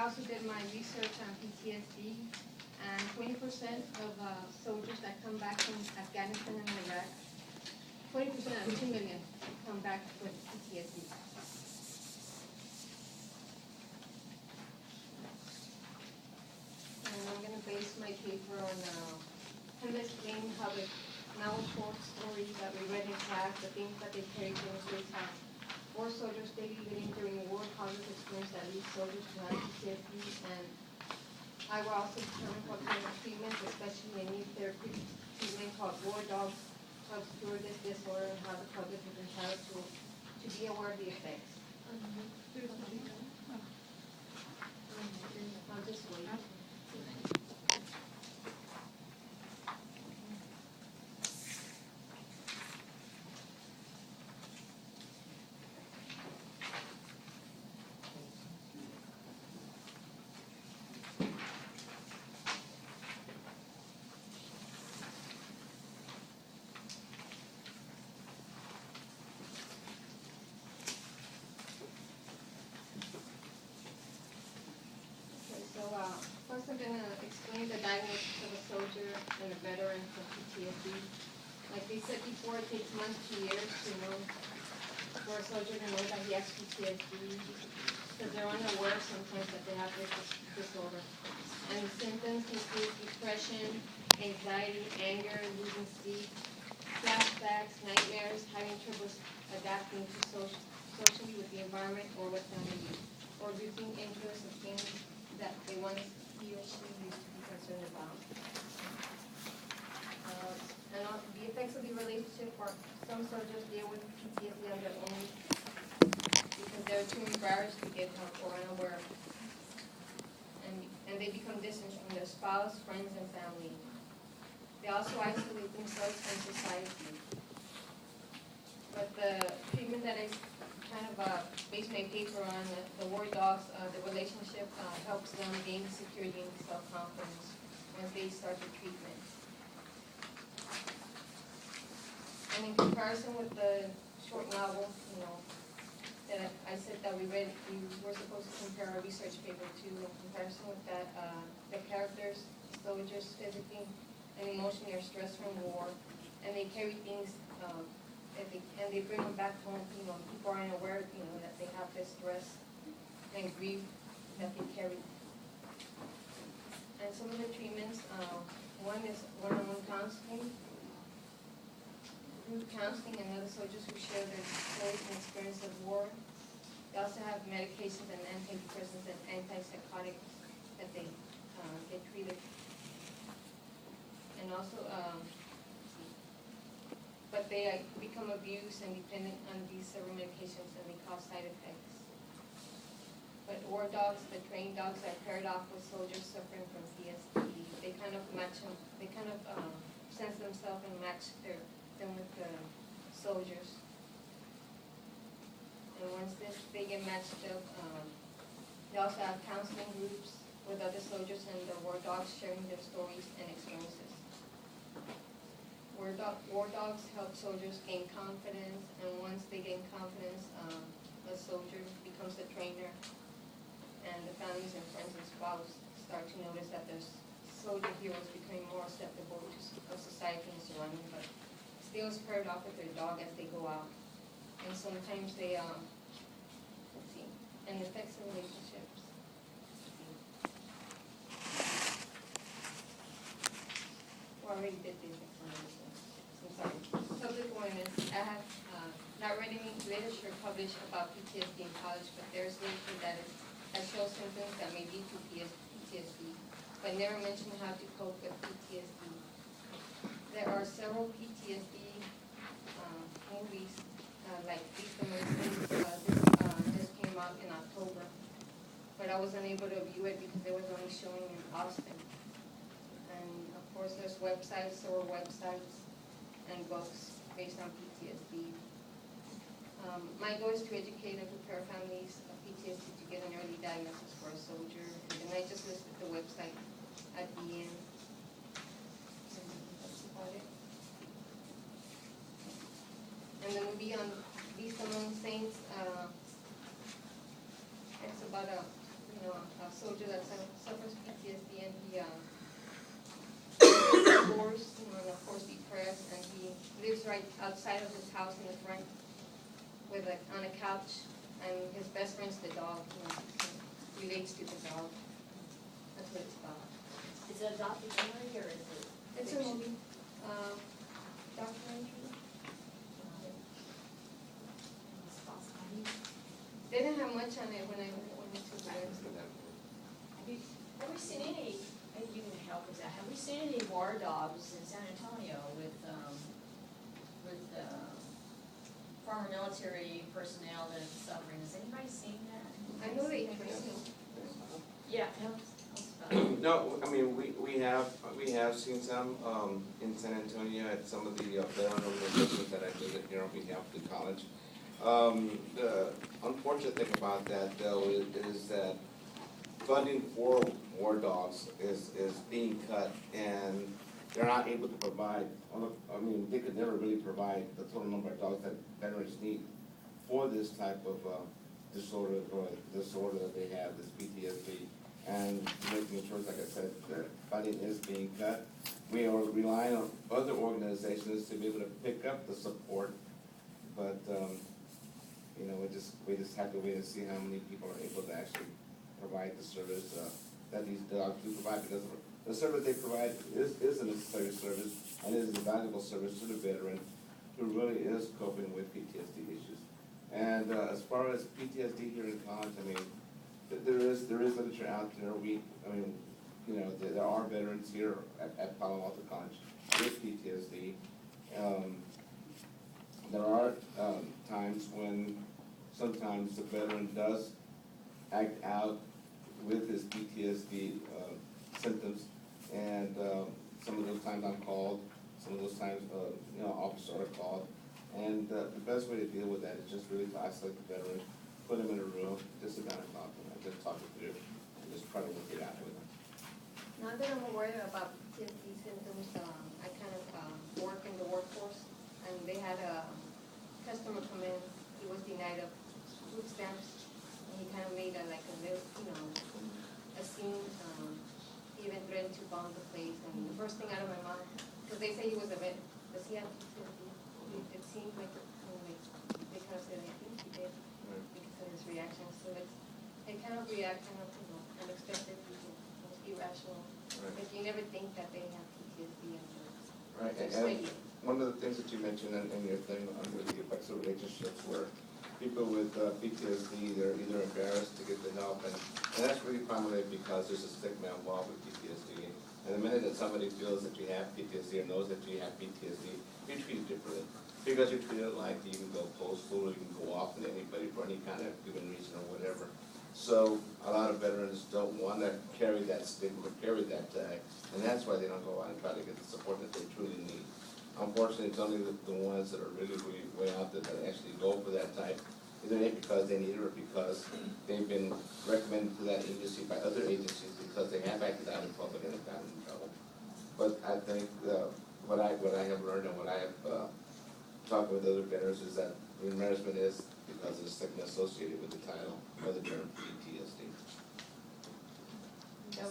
also did my research on PTSD, and 20% of soldiers that come back from Afghanistan and Iraq, 20% of 2 million come back with PTSD. And I'm going to base my paper on him explaining how the now short stories that we read in class, the things that they carry demonstrates how war soldiers daily living during war causes experience that leads soldiers to have PTSD, and I will also determine what kind of treatments, especially a new therapeutic treatment called war dogs, helps cure this disorder and how the public is entitled to be aware of the effects. I'll just wait. First I'm going to explain the diagnosis of a soldier and a veteran for PTSD. Like they said before, it takes months to years to know, for a soldier to know that he has PTSD, because they're unaware sometimes that they have this disorder. And the symptoms include depression, anxiety, anger, losing sleep, flashbacks, nightmares, having trouble adapting to socially with the environment or with family, or losing interest in things that they once he or she used to be concerned about. And the effects of the relationship for some soldiers deal with PTSD on their own because they're too embarrassed to get help or unaware. And they become distant from their spouse, friends, and family. They also isolate themselves from society. But the treatment that I kind of based my paper on, the war dogs, the relationship helps them gain security and self-confidence once they start the treatment. And in comparison with the short novel, that I said that we read, we were supposed to compare our research paper to. In comparison with that, the characters, soldiers, physically and emotionally are stressed from war, and they carry things. And they bring them back home. People aren't aware, that they have this stress and grief that they carry. And some of the treatments, one is one-on-one counseling, group counseling, and other soldiers who share their stories and experience of war. They also have medications and antidepressants and antipsychotics that they get treated. And also, but they become abused and dependent on these several medications, and they cause side effects. But war dogs, the trained dogs, are paired off with soldiers suffering from PTSD. They kind of match them. They kind of sense themselves and match them with the soldiers. And once they get matched up, they also have counseling groups with other soldiers and the war dogs sharing their stories and experiences. War dogs help soldiers gain confidence, and once they gain confidence, the soldier becomes the trainer, and the families and friends and spouse start to notice that their soldier heroes becoming more acceptable to society and surrounding, but still is paired off with their dog as they go out. And sometimes they, and it affects the relationships. Well, I already did this explanation. I'm sorry. Public awareness. I have not read any literature published about PTSD in college, but there's literature that shows symptoms that may lead to PTSD, but never mentioned how to cope with PTSD. There are several PTSD movies, like Beast the this came out in October, but I was unable to view it because it was only showing in Austin. And of course, there's websites and books based on PTSD. My goal is to educate and prepare families of PTSD to get an early diagnosis for a soldier, and then I just listed the website at the end. That's about it. And the movie on Beast Among Saints, it's about a a soldier that suffers PTSD, and he forced, in a forced depressed, and he lives right outside of his house in the front with on a couch, and his best friend's the dog. He relates to the dog. That's what it's about. Is it a documentary or is it? It's a movie, documentary. They didn't have much on it when I went to the Have we seen any, maybe you can help with that, have we seen any war dogs in San Antonio with former military personnel that are suffering? Has anybody seen that? I know they train. Yeah, tell us about it. No, I mean, we have seen some, in San Antonio at some of the veteran organizations that I visit here on behalf of the college. The unfortunate thing about that, though, is that funding for war dogs is being cut, and they're not able to provide, I mean, they could never really provide the total number of dogs that veterans need for this type of disorder, or disorder that they have, this PTSD. And making sure, like I said, that funding is being cut. We are relying on other organizations to be able to pick up the support, but you know, we just have to wait and see how many people are able to actually provide the service that these dogs do provide, because the service they provide is a necessary service and is a valuable service to the veteran who really is coping with PTSD issues. And as far as PTSD here in college, I mean, there is literature out there. You know, there are veterans here at Palo Alto College with PTSD. There are times when sometimes the veteran does act out with his PTSD symptoms, and some of those times I'm called, some of those times, you know, officers are called, and the best way to deal with that is just really to isolate the veteran, put him in a room, just to kind of talk to him, just talk it through, and just try to work it out with him. Now that I'm aware about PTSD symptoms, I kind of work in the workforce, and they had a customer come in. He was denied of food stamps, and he kind of made a little, you know, a scene. He even threatened to bomb the place. And the first thing out of my mouth, because they say he was a vet, does he have PTSD? It seemed like, they kind of said, I think he did, because of his reaction. So they kind of react kind of, you know, unexpected people, irrational. Right. But you never think that they have PTSD. Right, and one of the things that you mentioned in your thing under the effects of relationships, where people with PTSD, they're either embarrassed to get the help, and that's really primarily because there's a stigma involved with PTSD. And the minute that somebody feels that you have PTSD or knows that you have PTSD, you're treated differently. Because you're treated like you can go postal, or you can go off on anybody for any kind of given reason or whatever. So a lot of veterans don't want to carry that stigma, carry that tag, and that's why they don't go out and try to get the support that they truly need. Unfortunately, it's only the ones that are really, really way out there that actually go for that type, either because they need it or because they've been recommended to that agency by other agencies because they have acted out in public and have gotten in trouble. But I think what I have learned and what I have talked with other veterans is that the embarrassment is because of the stigma associated with the title or the term PTSD.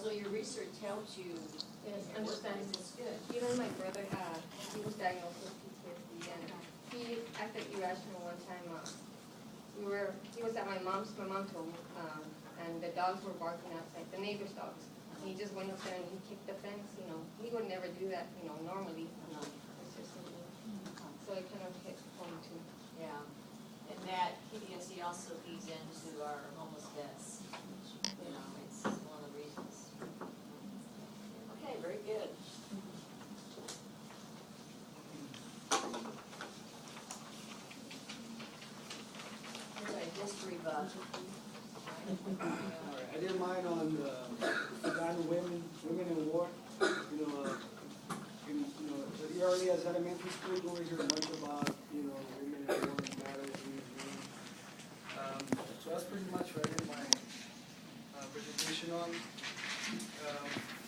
So your research helps you Understand. It's good. Even my brother, he was diagnosed with PTSD, and he acted irrational one time. He was at my mom's home, and the dogs were barking outside, the neighbor's dogs. And he just went up there and he kicked the fence, you know. He would never do that, you know, normally. It's just something. So it kind of hit home too. Yeah, and that PTSD also feeds into our homeless vets. You know, it's one of the reasons. Okay, very good. Here's our history buff. All right, I did mine on forgotten women in war. The early as elementary school, you always hear much about, women in war and battles and so that's pretty much what I did my presentation on.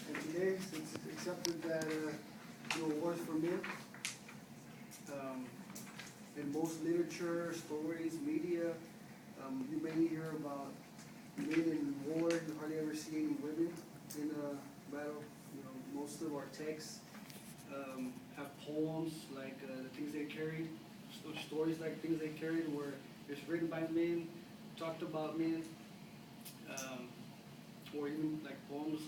And today, since it's accepted that, war is for men, in most literature, stories, media, you may hear about men in war hardly ever see any women in a battle. You know, most of our texts have poems like the things they carried, stories like things they carried, where it's written by men, talked about men, or even like poems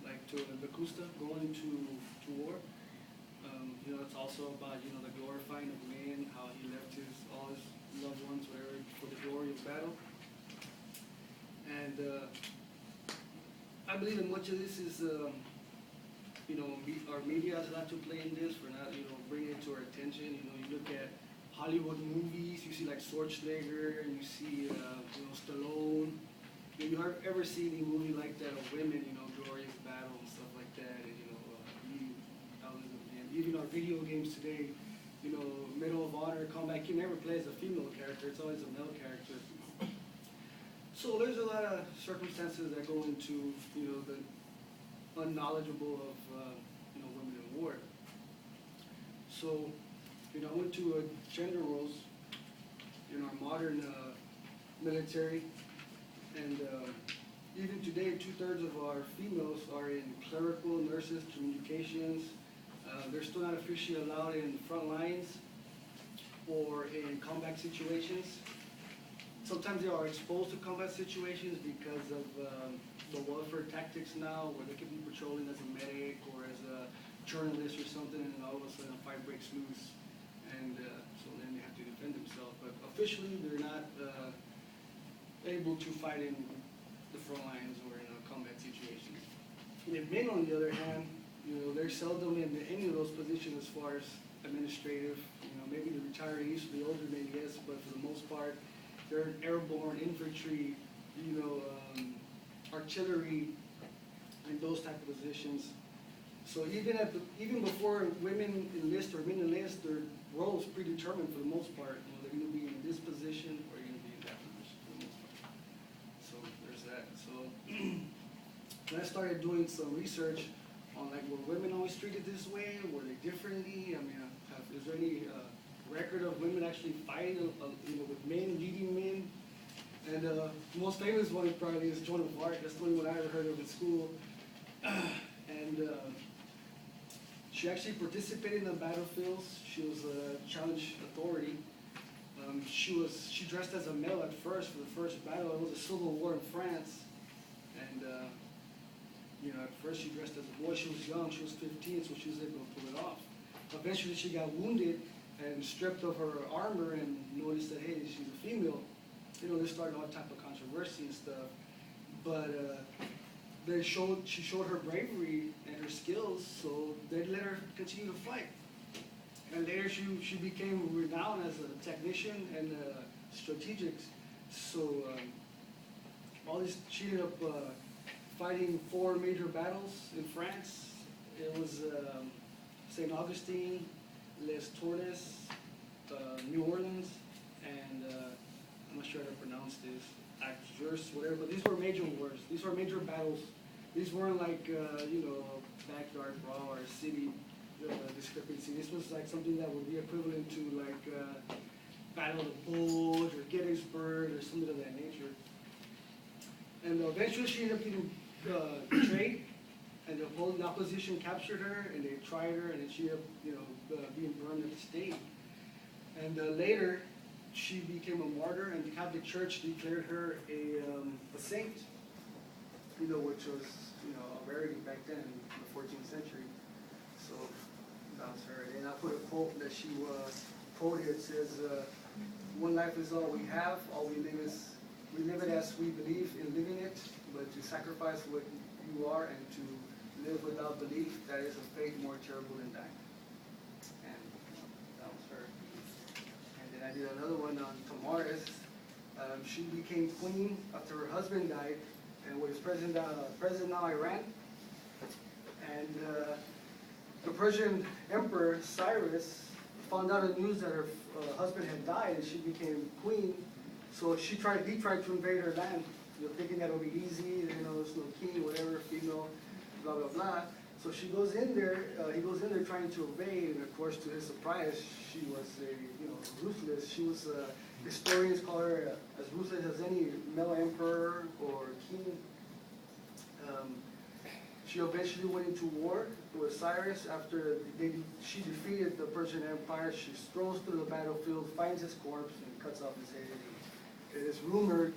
like to the Custa going to war. You know, it's also about, you know, the glorifying of man, how he left all his loved ones, whatever, for the glory of battle. And I believe that much of this is, you know, our media has a lot to play in this. We're not, you know, bringing it to our attention. You know, you look at Hollywood movies, you see like Schwarzenegger, and you see, you know, Stallone. You ever see any movie like that of women, you know, glorious battle and stuff like that, and, you know, even our video games today, you know, Medal of Honor, Combat, you never play as a female character, it's always a male character. So there's a lot of circumstances that go into, you know, the unknowledgeable of, you know, women in war. So, you know, I went to gender roles in our modern military, and even today, 2/3 of our females are in clerical, nurses, communications. They're still not officially allowed in front lines or in combat situations. Sometimes they are exposed to combat situations because of the welfare tactics now, where they could be patrolling as a medic or as a journalist or something, and then all of a sudden a fight breaks loose, and so then they have to defend themselves. But officially, they're not able to fight in the front lines or in combat situations. And the men, on the other hand, you know, they're seldom in any of those positions as far as administrative. You know, maybe the retirees, the older men, yes, but for the most part, they're airborne, infantry, you know, artillery, and those type of positions. So even before women enlist or men enlist, their roles predetermined for the most part. You know, they're going to be in this position or you're going to be in that position for the most part. So there's that. So then I started doing some research on, like, were women always treated this way? Were they differently? I mean, is there any record of women actually fighting, you know, with men, leading men? And the most famous one probably is Joan of Arc. That's the only one I ever heard of in school. And she actually participated in the battlefields. She was a challenge authority. She dressed as a male at first for the first battle. It was a civil war in France, and you know, at first she dressed as a boy. She was young. She was 15, so she was able to pull it off. Eventually, she got wounded and stripped of her armor, and noticed that, hey, she's a female. You know, they started all type of controversy and stuff. But she showed her bravery and her skills, so they let her continue to fight. And later she became renowned as a technician and a strategic. So she ended up fighting 4 major battles in France. It was St. Augustine, Les Tournes, New Orleans, and I'm not sure how to pronounce this, Actures, whatever, but these were major wars. These were major battles. These weren't like, you know, backyard brawl or city discrepancy. This was like something that would be equivalent to like Battle of the Bulge or Gettysburg or something of that nature. And eventually she ended up getting betrayed, and the opposition captured her, and they tried her, and then she ended up, you know, being burned at the stake. And later, she became a martyr, and the Catholic Church declared her a saint, you know, which was, you know, a rarity back then in the 14th century. So that was her. And I put a quote that she quoted. It says, "One life is all we have. All we live it as we believe in living it. But to sacrifice what you are and to live without belief, that is a fate more terrible than dying." And that was her. And then I did another one on Tamaris. She became queen after her husband died, and was president now Iran. And the Persian Emperor Cyrus found out the news that her husband had died, and she became queen. So he tried to invade her land, you know, thinking that it would be easy, you know, there's no king, whatever, female, blah blah blah. So she goes in there. He goes in there trying to invade, and of course, to his surprise, she was ruthless. She was Historians call her as ruthless as any male emperor or king. She eventually went into war with Cyrus after she defeated the Persian Empire. She strolls through the battlefield, finds his corpse, and cuts off his head. It is rumored,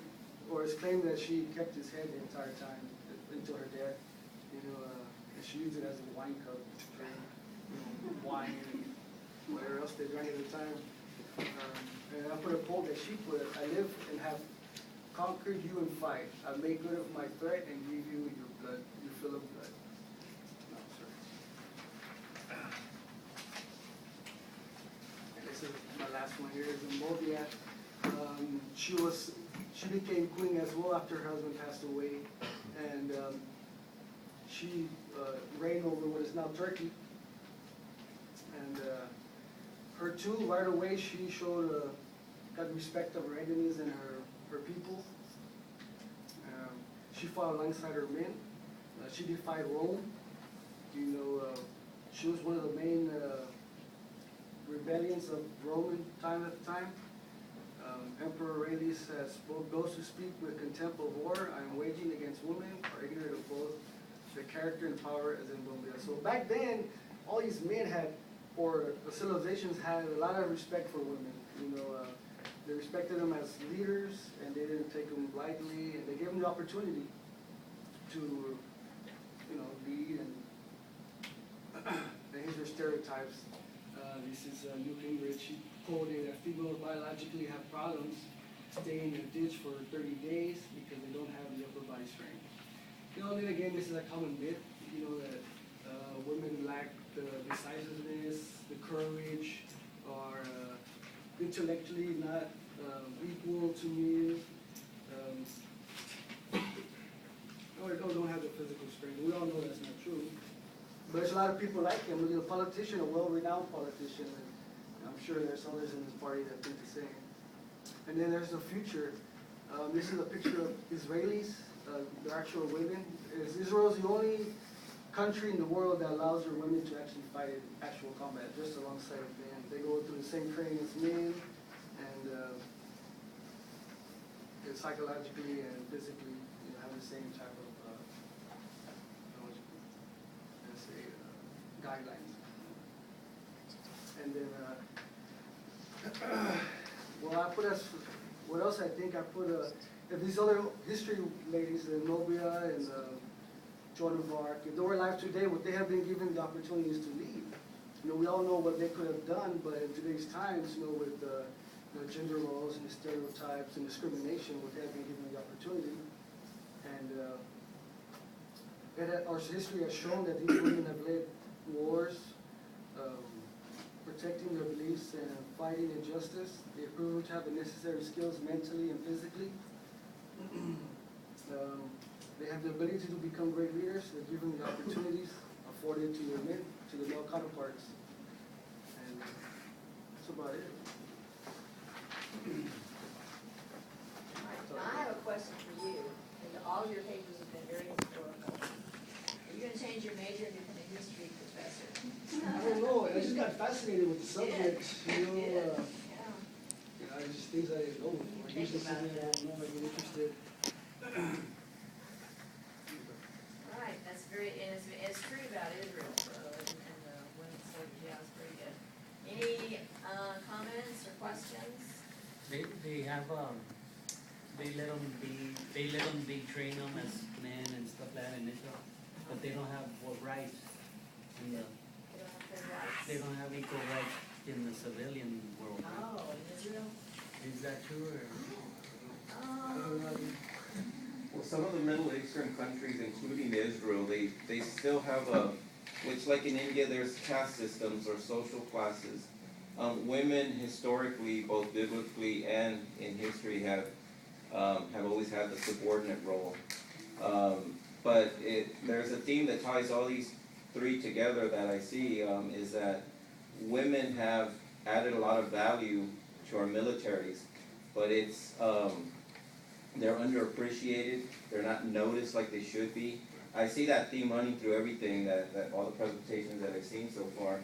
or it's claimed that she kept his head the entire time until her death. And she used it as a wine cup to drink wine and whatever else they drank at the time. And I put a quote that she put: "I live and have conquered you in fight. I make good of my threat and give you your blood, your fill of blood." No, sorry. And this is my last one here, is Movia. She became queen as well after her husband passed away, and she reigned over what is now Turkey. And her too, right away, she got respect of her enemies and her people. She fought alongside her men. She defied Rome. She was one of the main rebellions of Roman time at the time. Emperor Aurelius spoke: "Those who speak with contempt of war I am waging against women are ignorant of both the character and power as in Bolivia." So back then, all these men or the civilizations had a lot of respect for women. They respected them as leaders, and they didn't take them lightly, and they gave them the opportunity to, lead. And here's their stereotypes. This is Newt Gingrich. He quoted that females biologically have problems staying in a ditch for 30 days because they don't have the upper body strength. Then again, this is a common myth, that women lack the decisiveness, the courage, are intellectually not equal to men, or don't have the physical strength. We all know that's not true. But there's a lot of people like him. He's a politician, a well-renowned politician, and I'm sure there's others in this party that think the same. And then there's the future. This is a picture of Israelis, the actual women. Israel's the only country in the world that allows their women to actually fight in actual combat, just alongside of men. They go through the same training as men, and psychologically and physically, have the same type of guidelines. And then, what else I think I put, if these other history ladies, the Nobia and Joan of Arc, if they were alive today, would they have been given the opportunities to lead? We all know what they could have done, but in today's times, with the gender roles and the stereotypes and discrimination, would they have been given the opportunity? And our history has shown that these women have led wars, protecting their beliefs and fighting injustice. They proved to have the necessary skills mentally and physically. They have the ability to become great leaders. They're given the opportunities afforded to their men, to their male counterparts. And that's about it. Now, I have a question for you, and all your papers have been very historical. Are you gonna change your major and become a history professor? I don't know. I just got fascinated with the subject. Yeah. It's just things I didn't know. Think about that. I get interested. All right, that's and it's true about Israel, and the women's soldiers. Yeah, it's pretty good. Any comments or questions? They have they let them train them as men and stuff like that in Israel, but they don't have rights in the. They don't have their rights. They don't have equal rights in the civilian world. Oh, in Israel? Is that true or? Well, some of the Middle Eastern countries, including Israel, they still have which like in India, there's caste systems or social classes. Women historically, both biblically and in history, have always had the subordinate role. But there's a theme that ties all these three together that I see, is that women have added a lot of value to our militaries, but they're underappreciated, they're not noticed like they should be. I see that theme running through everything, that all the presentations that I've seen so far.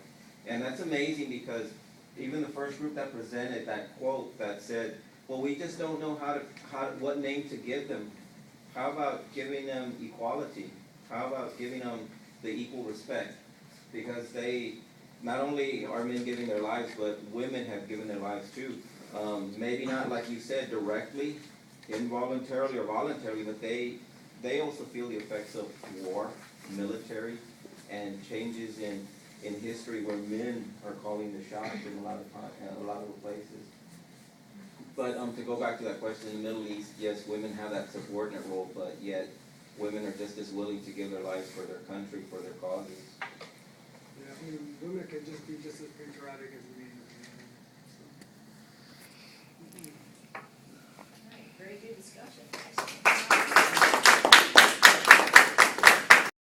And that's amazing because even the first group that presented that quote that said, Well, we just don't know what name to give them. How about giving them equality? How about giving them the equal respect? Because not only are men giving their lives, but women have given their lives too. Maybe not like you said directly, involuntarily or voluntarily, but they also feel the effects of war, military, and changes in history where men are calling the shots in a lot of places. But to go back to that question, in the Middle East, yes, women have that subordinate role, but yet women are just as willing to give their lives for their country, for their causes. Yeah, I mean, women can just be just as patriotic as men.